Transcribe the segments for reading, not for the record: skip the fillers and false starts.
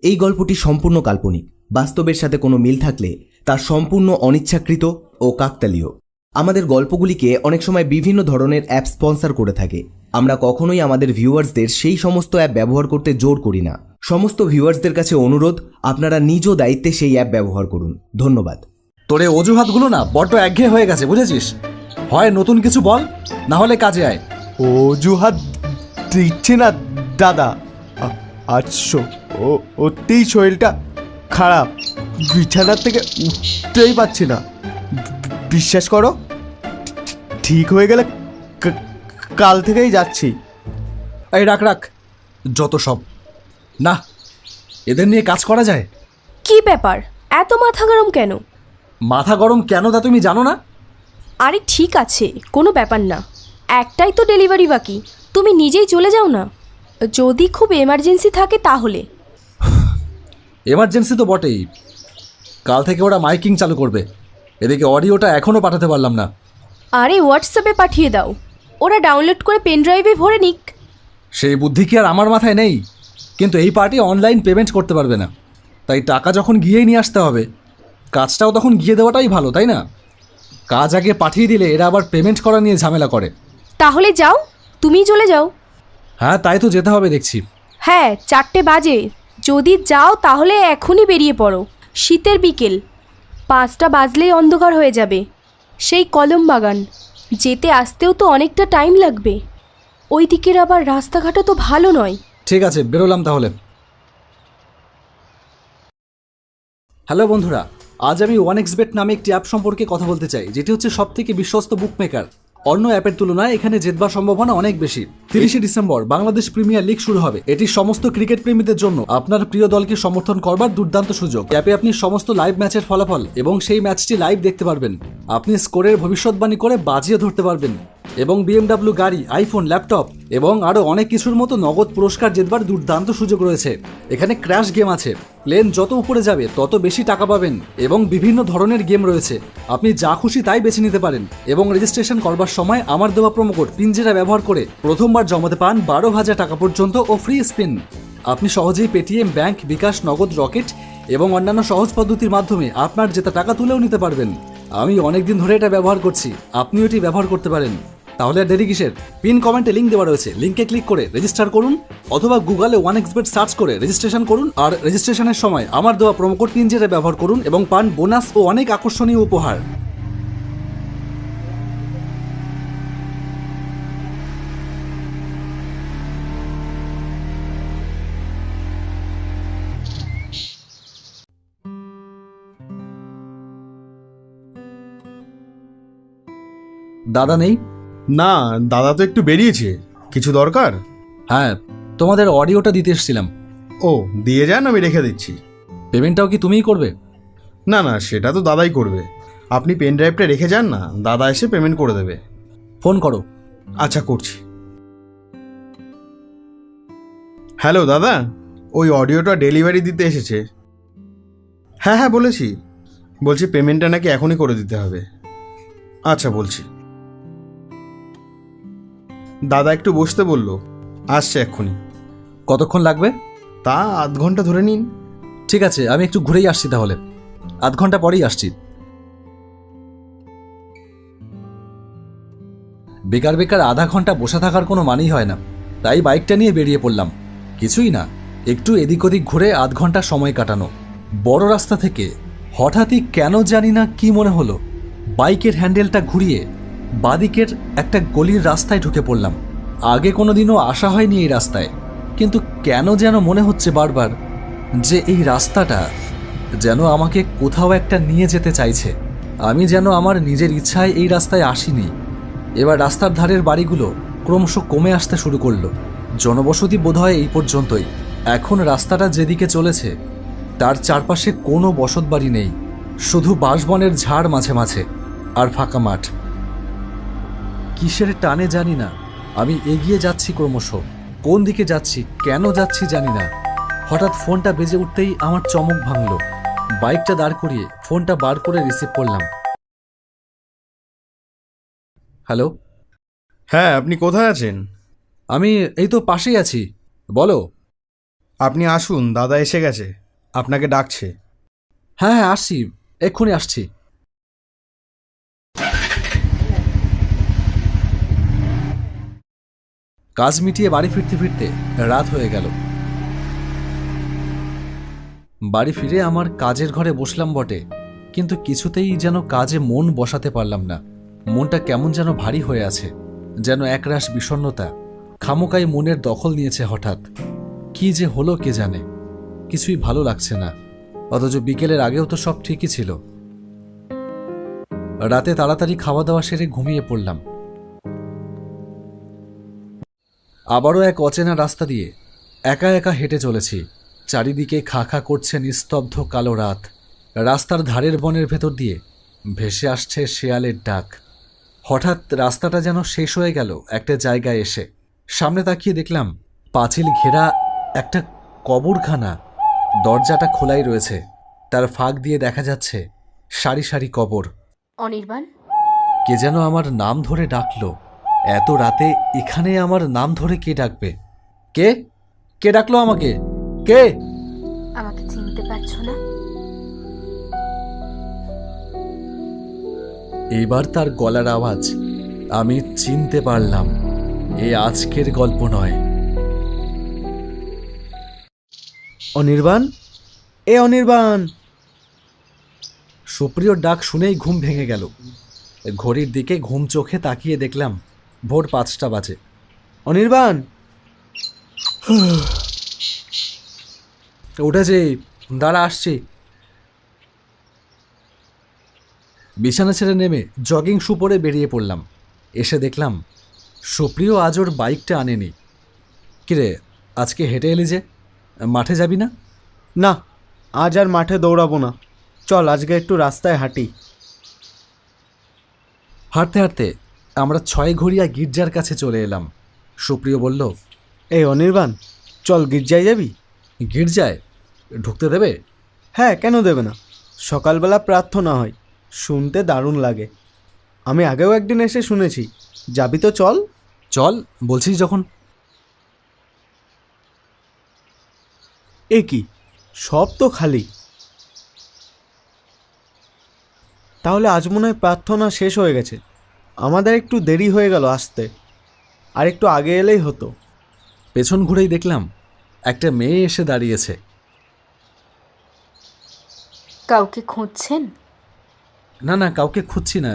এই গল্পটি সম্পূর্ণ কাল্পনিক। বাস্তবের সাথে কোনো মিল থাকলে তা সম্পূর্ণ অনিচ্ছাকৃত ও কাকতালীয়। আমাদের গল্পগুলিকে অনেক সময় বিভিন্ন ধরনের অ্যাপ স্পন্সর করে থাকে। আমরা কখনোই আমাদের ভিউয়ার্সদের সেই সমস্ত অ্যাপ ব্যবহার করতে জোর করি না। সমস্ত ভিউয়ার্সদের কাছে অনুরোধ, আপনারা নিজ দায়িত্বে সেই অ্যাপ ব্যবহার করুন। ধন্যবাদ। তোর এই অজুহাতগুলো না বড্ড একঘেয়ে হয়ে গেছে, বুঝেছিস? হয় নতুন কিছু বল, না হলে কাজে আয়। অজুহাত দিচ্ছে না দাদা, আজ ওতেই শরীরটা খারাপ, বিছানার থেকে উঠতেই পারছি না। বিশ্বাস করো, ঠিক হয়ে গেলে কাল থেকেই যাচ্ছি। এই রাখ রাখ, যত সব। না, এদের নিয়ে কাজ করা যায়? কি ব্যাপার, এত মাথা গরম কেন? মাথা গরম কেন তা তুমি জানো না? আরে ঠিক আছে, কোনো ব্যাপার না। একটাই তো ডেলিভারি বাকি, তুমি নিজেই চলে যাও না। যদি খুব এমার্জেন্সি থাকে তাহলে। এমার্জেন্সি তো বটেই। কাল থেকে ওরা মাইকিং চালু করবে। এদিকে অডিওটা এখনও পাঠাতে পারলাম না। আরে হোয়াটসঅ্যাপে পাঠিয়ে দাও, ওরা ডাউনলোড করে পেন ড্রাইভে ভরে নিক। সেই বুদ্ধি কি আর আমার মাথায় নেই? কিন্তু এই পার্টি অনলাইন পেমেন্ট করতে পারবে না, তাই টাকা যখন গিয়েই নিয়ে আসতে হবে, কাজটাও তখন গিয়ে দেওয়াটাই ভালো, তাই না? কাজ আগে পাঠিয়ে দিলে এরা আবার পেমেন্ট করা নিয়ে ঝামেলা করে। তাহলে যাও, তুমিই চলে যাও। হ্যাঁ, তাই তো যেতে হবে দেখছি। হ্যাঁ, 4টে বাজে। যদি যাও তাহলে এখনই বেরিয়ে পড়ো। শীতের বিকেল, 5টা বাজলেই অন্ধকার হয়ে যাবে। সেই কলম বাগান যেতে আসতেও তো অনেকটা টাইম লাগবে। ওই দিকের আবার রাস্তাঘাটও তো ভালো নয়। ঠিক আছে, বেরোলাম তাহলে। হ্যালো বন্ধুরা, আজ আমি 1xBet নামে একটি অ্যাপ সম্পর্কে কথা বলতে চাই, যেটি হচ্ছে সবথেকে বিশ্বস্ত বুকমেকার। অন্য অ্যাপের তুলনায় এখানে জেতবার সম্ভাবনা অনেক বেশি। 30শে ডিসেম্বর বাংলাদেশ প্রিমিয়ার লিগ শুরু হবে। এটি সমস্ত ক্রিকেট প্রেমীদের জন্য আপনার প্রিয় দলকে সমর্থন করবার দুর্দান্ত সুযোগ। অ্যাপে আপনি সমস্ত লাইভ ম্যাচের ফলাফল এবং সেই ম্যাচটি লাইভ দেখতে পারবেন। আপনি স্কোরের ভবিষ্যৎবাণী করে বাজিয়ে ধরতে পারবেন এবং BMW গাড়ি, আইফোন, ল্যাপটপ এবং আরও অনেক কিছুর মতো নগদ পুরস্কার জেতবার দুর্দান্ত সুযোগ রয়েছে। এখানে ক্র্যাশ গেম আছে, প্লেন যত উপরে যাবে তত বেশি টাকা পাবেন এবং বিভিন্ন ধরনের গেম রয়েছে। আপনি যা খুশি তাই বেছে নিতে পারেন এবং রেজিস্ট্রেশন করবার সময় আমার দেওয়া প্রোমো কোড পিঞ্জেরা ব্যবহার করে প্রথমবার জমাতে পান 12,000 টাকা পর্যন্ত ও ফ্রি স্পিন। আপনি সহজেই পেটিএম, ব্যাংক, বিকাশ, নগদ, রকেট এবং অন্যান্য সহজ পদ্ধতির মাধ্যমে আপনার জেতা টাকা তুলেও নিতে পারবেন। আমি অনেকদিন ধরে এটা ব্যবহার করছি, আপনিও এটি ব্যবহার করতে পারেন। তাহলে আর দেরি কিসের? পিন কমেন্টে লিঙ্ক দেওয়া রয়েছে, লিঙ্কে ক্লিক করে রেজিস্টার করুন অথবা গুগলে 1xBet সার্চ করে রেজিস্ট্রেশন করুন। আর রেজিস্ট্রেশনের সময় আমার দেওয়া প্রোমো কোড পিঞ্জেরা ব্যবহার করুন এবং পান বোনাস ও অনেক আকর্ষণীয় উপহার। দাদা নেই? না, দাদা তো একটু বেরিয়েছে। কিছু দরকার? হ্যাঁ, তোমাদের অডিওটা দিতে এসেছিলাম। ও, দিয়ে যান, আমি রেখে দিচ্ছি। পেমেন্টটাও কি তুমিই করবে? না না, সেটা তো দাদাই করবে। আপনি পেন ড্রাইভটা রেখে যান না, দাদা এসে পেমেন্ট করে দেবে। ফোন করো। আচ্ছা, করছি। হ্যালো দাদা, ওই অডিওটা ডেলিভারি দিতে এসেছে। হ্যাঁ হ্যাঁ বলেছি, বলছি পেমেন্টটা নাকি এখনই করে দিতে হবে। আচ্ছা, বলছি। দাদা একটু বসতে বললো, আসছে এক্ষুনি। কতক্ষণ লাগবে? তা আধ ঘন্টা ধরে নিন। ঠিক আছে, আমি একটু ঘুরেই আসছি তাহলে। আধ ঘন্টা পরেই আসছি। বেকার বেকার আধা ঘন্টা বসে থাকার কোনো মানেই হয় না, তাই বাইকটা নিয়ে বেরিয়ে পড়লাম। কিছুই না, একটু এদিক ওদিক ঘুরে আধ ঘন্টা সময় কাটানো। বড় রাস্তা থেকে হঠাৎই কেন জানি না কি মনে হলো, বাইকের হ্যান্ডেলটা ঘুরিয়ে বাদিকের একটা গলির রাস্তায় ঢুকে পড়লাম। আগে কোনোদিনও আসা হয়নি এই রাস্তায়, কিন্তু কেন যেন মনে হচ্ছে বারবার যে এই রাস্তাটা যেন আমাকে কোথাও একটা নিয়ে যেতে চাইছে। আমি যেন আমার নিজের ইচ্ছায় এই রাস্তায় আসিনি। এবার রাস্তার ধারের বাড়িগুলো ক্রমশ কমে আসতে শুরু করলো। জনবসতি বোধহয় এই পর্যন্তই। এখন রাস্তাটা যেদিকে চলেছে তার চারপাশে কোনো বসত বাড়ি নেই, শুধু বাঁশবনের ঝাড় মাঝে মাঝে আর ফাঁকা মাঠ। কিসের টানে জানি না আমি এগিয়ে যাচ্ছি ক্রমশ। কোন দিকে যাচ্ছি, কেন যাচ্ছি জানি না। হঠাৎ ফোনটা বেজে উঠতেই আমার চমক ভাঙল। বাইকটা দাঁড় করিয়ে ফোনটা বার করে রিসিভ করলাম। হ্যালো। হ্যাঁ, আপনি কোথায় আছেন? আমি এই তো পাশেই আছি, বলো। আপনি আসুন, দাদা এসে গেছে, আপনাকে ডাকছে। হ্যাঁ হ্যাঁ, আসছি, এক্ষুনি আসছি। কাজ মিটিয়ে বাড়ি ফিরতে ফিরতে রাত হয়ে গেল। বাড়ি ফিরে আমার কাজের ঘরে বসলাম বটে, কিন্তু কিছুতেই যেন কাজে মন বসাতে পারলাম না। মনটা কেমন যেন ভারী হয়ে আছে, যেন একরাশ বিষণ্ণতা খামোকাই মনের দখল নিয়েছে হঠাৎ। কি যে হলো কে জানে, কিছুই ভালো লাগছে না। অথচ বিকেলের আগেও তো সব ঠিকই ছিল। রাতে তাড়াতাড়ি খাওয়া দাওয়া সেরে ঘুমিয়ে পড়লাম। আবারও এক অচেনা রাস্তা দিয়ে একা একা হেঁটে চলেছি। চারিদিকে খা খা করছে নিস্তব্ধ কালো রাত। রাস্তার ধারের বনের ভেতর দিয়ে ভেসে আসছে শেয়ালের ডাক। হঠাৎ রাস্তাটা যেন শেষ হয়ে গেল একটা জায়গায় এসে। সামনে তাকিয়ে দেখলাম পাঁচিল ঘেরা একটা কবরখানা। দরজাটা খোলাই রয়েছে, তার ফাঁক দিয়ে দেখা যাচ্ছে সারি সারি কবর। অনির্বাণ, কে যেন আমার নাম ধরে ডাকলো। এত রাতে এখানে আমার নাম ধরে কে ডাকবে? কে কে ডাকলো আমাকে? কে? আমাকে চিনতে পারছো না? এবার তার গলার আওয়াজ আমি চিনতে পারলাম। এ আজকের গল্প নয়। অনির্বাণ, এ অনির্বাণ! সুপ্রিয়র ডাক শুনেই ঘুম ভেঙে গেল। ঘড়ির দিকে ঘুম চোখে তাকিয়ে দেখলাম ভোর 5টা বাজে। অনির্বাণ! উঠেছি, দাঁড়া আসছি। বিছানা ছেড়ে নেমে জগিং শু পরে বেরিয়ে পড়লাম। এসে দেখলাম সুপ্রিয় আজ ওর বাইকটা আনেনি। কিরে, আজকে হেঁটে এলি যে, মাঠে যাবি না? না, আজ আর মাঠে দৌড়াবো না। চল আজকে একটু রাস্তায় হাঁটি। হাঁটতে হাঁটতে আমরা 6ঘড়িয়া গির্জার কাছে চলে এলাম। সুপ্রিয় বলল, এই অনির্বাণ, চল গির্জায় যাবি? গির্জায় ঢুকতে দেবে? হ্যাঁ, কেন দেবে না? সকালবেলা প্রার্থনা হয়, শুনতে দারুণ লাগে। আমি আগেও একদিন এসে শুনেছি। যাবি তো চল। চল বলছিস যখন। এ কি, সব তো খালি। তাহলে আজ মনে হয় প্রার্থনা শেষ হয়ে গেছে। আমাদের একটু দেরি হয়ে গেল আসতে, আর একটু আগে এলেই হতো। পেছন ঘুরেই দেখলাম একটা মেয়ে এসে দাঁড়িয়েছে। কাউকে খুঁজছেন? না না, কাউকে খুঁজছি না,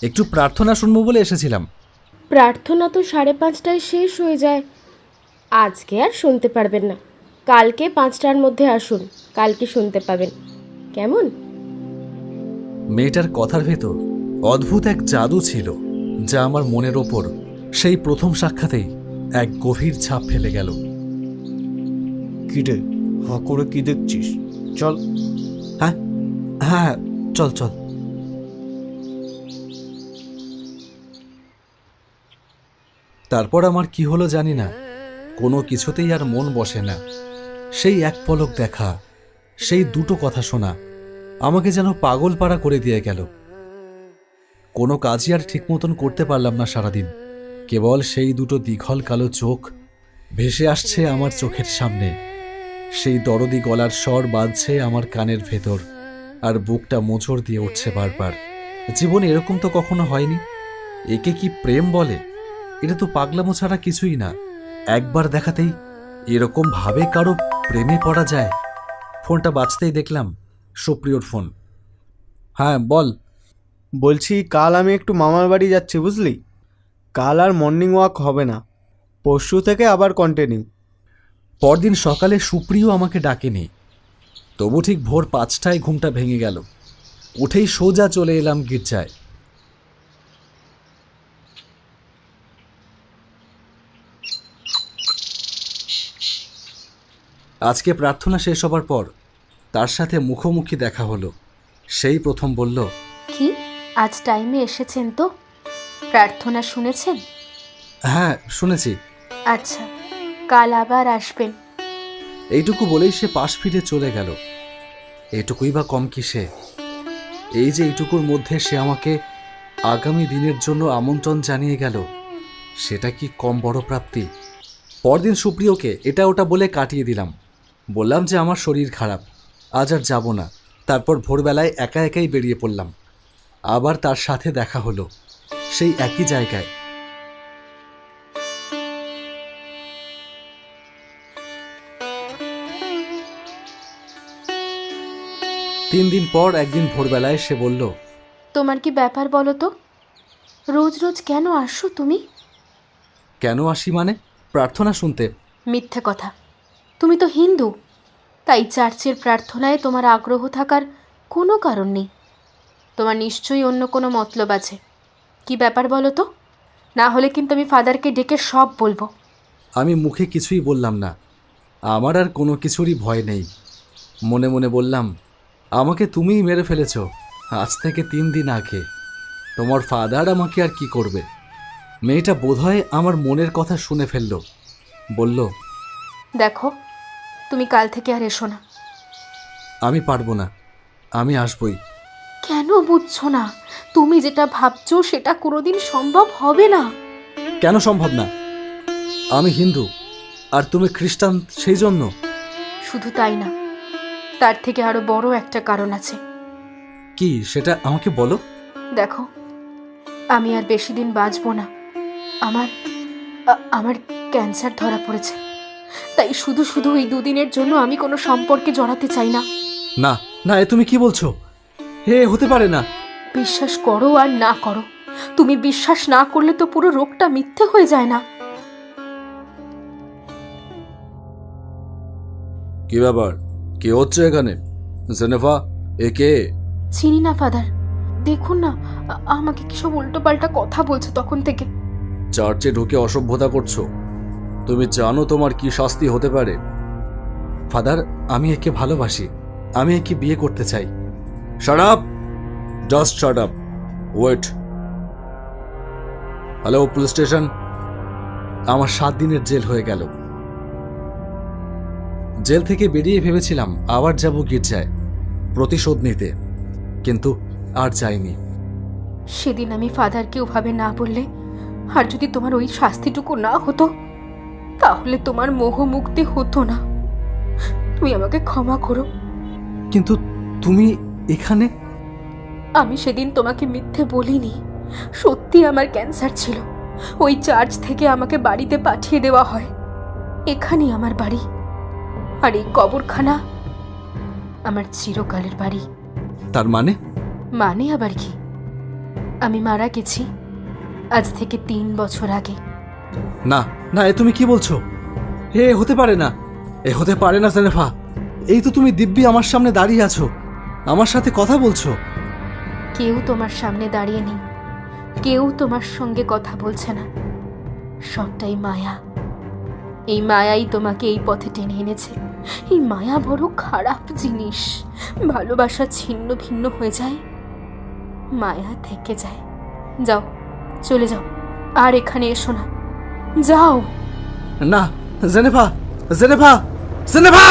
একটু প্রার্থনা শুনবো বলে এসেছিলাম। প্রার্থনা তো 5:30টায় শেষ হয়ে যায়। আজকে আর শুনতে পারবেন না, কালকে 5টার মধ্যে আসুন, কালকে শুনতে পাবেন। কেমন? মেয়েটার কথার ভেতর অদ্ভুত এক জাদু ছিল, যা আমার মনের ওপর সেই প্রথম সাক্ষাতেই এক গভীর ছাপ ফেলে গেল। কি রে, হা করে কি দেখছিস? চল। হ্যাঁ হ্যাঁ, চল চল। তারপর আমার কি হলো জানি না, কোনো কিছুতেই আর মন বসে না। সেই এক পলক দেখা, সেই দুটো কথা শোনা আমাকে যেন পাগল পাড়া করে দিয়ে গেল। কোনো কাজই আর ঠিক মতন করতে পারলাম না সারাদিন। কেবল সেই দুটো দীঘল কালো চোখ ভেসে আসছে আমার চোখের সামনে। সেই দরদি গলার স্বর বাজছে আমার কানের ভেতর, আর বুকটা মোচড় দিয়ে উঠছে বারবার। জীবনে এরকম তো কখনো হয়নি। একে কি প্রেম বলে? এটা তো পাগলামো ছাড়া কিছুই না। একবার দেখাতেই এরকম ভাবে কারো প্রেমে পড়া যায়? ফোনটা বাজতেই দেখলাম সুপ্রিয়র ফোন। হ্যাঁ বল। বলছি, কাল আমি একটু মামার বাড়ি যাচ্ছি, বুঝলি? কাল আর মর্নিং ওয়াক হবে না, পরশু থেকে আবার কন্টিনিউ। পরদিন সকালে সুপ্রিয় আমাকে ডাকেনি, তবু ঠিক ভোর 5টায় ঘুমটা ভেঙে গেল। উঠেই সোজা চলে এলাম গির্জায়। আজকে প্রার্থনা শেষ হবার পর তার সাথে মুখোমুখি দেখা হলো। সেই প্রথম বলল, কি আজ টাইমে এসেছেন তো? প্রার্থনা শুনেছেন? হ্যাঁ শুনেছি। আচ্ছা, কাল আবার আসবেন। এইটুকু বলেই সে পাশ ফিরে চলে গেল। এইটুকুই বা কম কি সে? এই যে এইটুকুর মধ্যে সে আমাকে আগামী দিনের জন্য আমন্ত্রণ জানিয়ে গেল, সেটা কি কম বড় প্রাপ্তি? পরদিন সুপ্রিয়কে এটা ওটা বলে কাটিয়ে দিলাম। বললাম যে আমার শরীর খারাপ, আজ আর যাব না। তারপর ভোরবেলায় একা একাই বেরিয়ে পড়লাম। আবার তার সাথে দেখা হলো, সেই একই জায়গায়। তিন দিন পর একদিন ভোরবেলায় সে বলল, তোমার কি ব্যাপার বলো তো? রোজ রোজ কেন আসছো তুমি? কেন আসি মানে? প্রার্থনা শুনতে। মিথ্যে কথা। তুমি তো হিন্দু, তাই চার্চের প্রার্থনায় তোমার আগ্রহ থাকার কোনো কারণ নেই। তোমার নিশ্চয়ই অন্য কোনো মতলব আছে। কি ব্যাপার বলো তো? না হলে কিন্তু আমি ফাদারকে ডেকে সব বলবো। আমি মুখে কিছুই বললাম না। আমার আর কোনো কিছুরই ভয় নেই। মনে মনে বললাম, আমাকে তুমিই মেরে ফেলেছ আজ থেকে 3 দিন আগে। তোমার ফাদার আমাকে আর কি করবে? মেয়েটা বোধহয় আমার মনের কথা শুনে ফেলল। বলল, দেখো, তুমি কাল থেকে আর এসো না। আমি পারবো না, আমি আসবই। কেন বুঝছো না? তুমি যেটা ভাবছো সেটা কোনোদিন সম্ভব হবে না। কেন সম্ভব না? আমি হিন্দু আর তুমি খ্রিস্টান, সেই জন্য? শুধু তাই না, তার থেকে আরো বড় একটা কারণ আছে। কি সেটা আমাকে বলো। দেখো, আমি আর বেশি দিন বাঁচবো না। আমার ক্যান্সার ধরা পড়েছে। তাই শুধু শুধু এই 2 দিনের জন্য আমি কোনো সম্পর্কে জড়াতে চাই না। না না, এ তুমি কি বলছো? হে, হতে পারে না। বিশ্বাস করো আর না করো, তুমি বিশ্বাস না করলে তো পুরো রোগটা মিথ্যে হয়ে যায় না। কি ব্যাপার? কি হচ্ছে এখানে? জেনেভা, এ কে? চিনি না ফাদার। দেখুন না, আমাকে কি সব উল্টোপাল্টা কথা বলছে তখন থেকে। চার্চে ঢুকে অসভ্যতা করছো। তুমি জানো তোমার কি শাস্তি হতে পারে? ফাদার, আমি একে ভালোবাসি। আমি একে বিয়ে করতে চাই। Shut up, just shut up, wait. Hello police station. আমার 7 দিনের জেল হয়ে গেল। জেল থেকে বেরিয়ে ভেবেছিলাম আবার যাব গির্জায় প্রতিশোধ নিতে, কিন্তু আর যাইনি। সেদিন আমি ফাদারকে ওভাবে না বললে, আর যদি তোমার ওই শাস্তিটুকু না হতো, তাহলে তোমার মোহ মুক্তি হতো না। তুমি আমাকে ক্ষমা করো। কিন্তু তুমি এখানে? আমি সেদিন তোমাকে মিথ্যে বলিনি। সত্যি আমার ক্যান্সার ছিল। ওই চার্চ থেকে আমাকে বাড়িতে পাঠিয়ে দেওয়া হয়। এখানেই আমার বাড়ি, আর এই কবরখানা আমার চিরকালের বাড়ি। তার মানে? মানে আবার কি? আমি মারা গেছি আজ থেকে 3 বছর আগে। না না, এ তুমি কি বলছো? হে, হতে পারে না। এ হতে পারে না জেনেভা। এই তো তুমি দিব্যি আমার সামনে দাঁড়িয়ে আছো, আমার সাথে কথা বলছো। কেউ তোমার সামনে দাঁড়িয়ে নেই, কেউ তোমার সঙ্গে কথা বলছে না। সবটাই মায়া। এই মায়াই তোমাকে এই পথে টেনে এনেছে। এই মায়া বড় খারাপ জিনিস। ভালোবাসা ছিন্ন ভিন্ন হয়ে যায়, মায়া থেকে যায়। যাও, চলে যাও, আর এখানে এসো না। যাও। না জেনেভা, জেনেভা, জেনেভা!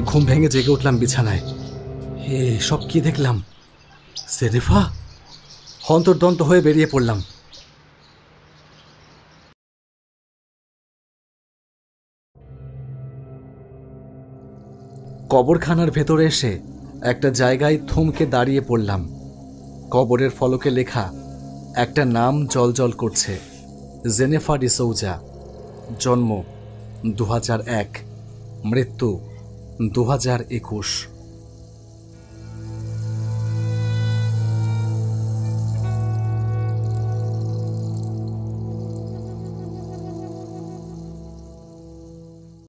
ঘুম ভেঙে জেগে উঠলাম বিছানায়। হে, সব কি দেখলাম? জেনেভা! হন্তর্দন্ত হয়ে বেরিয়ে পড়লাম। কবরখানার ভেতরে এসে একটা জায়গায় থমকে দাঁড়িয়ে পড়লাম। কবরের ফলকে লেখা একটা নাম জলজল করছে, জেনেফা ডিসৌজা। জন্ম 2001, মৃত্যু 2021।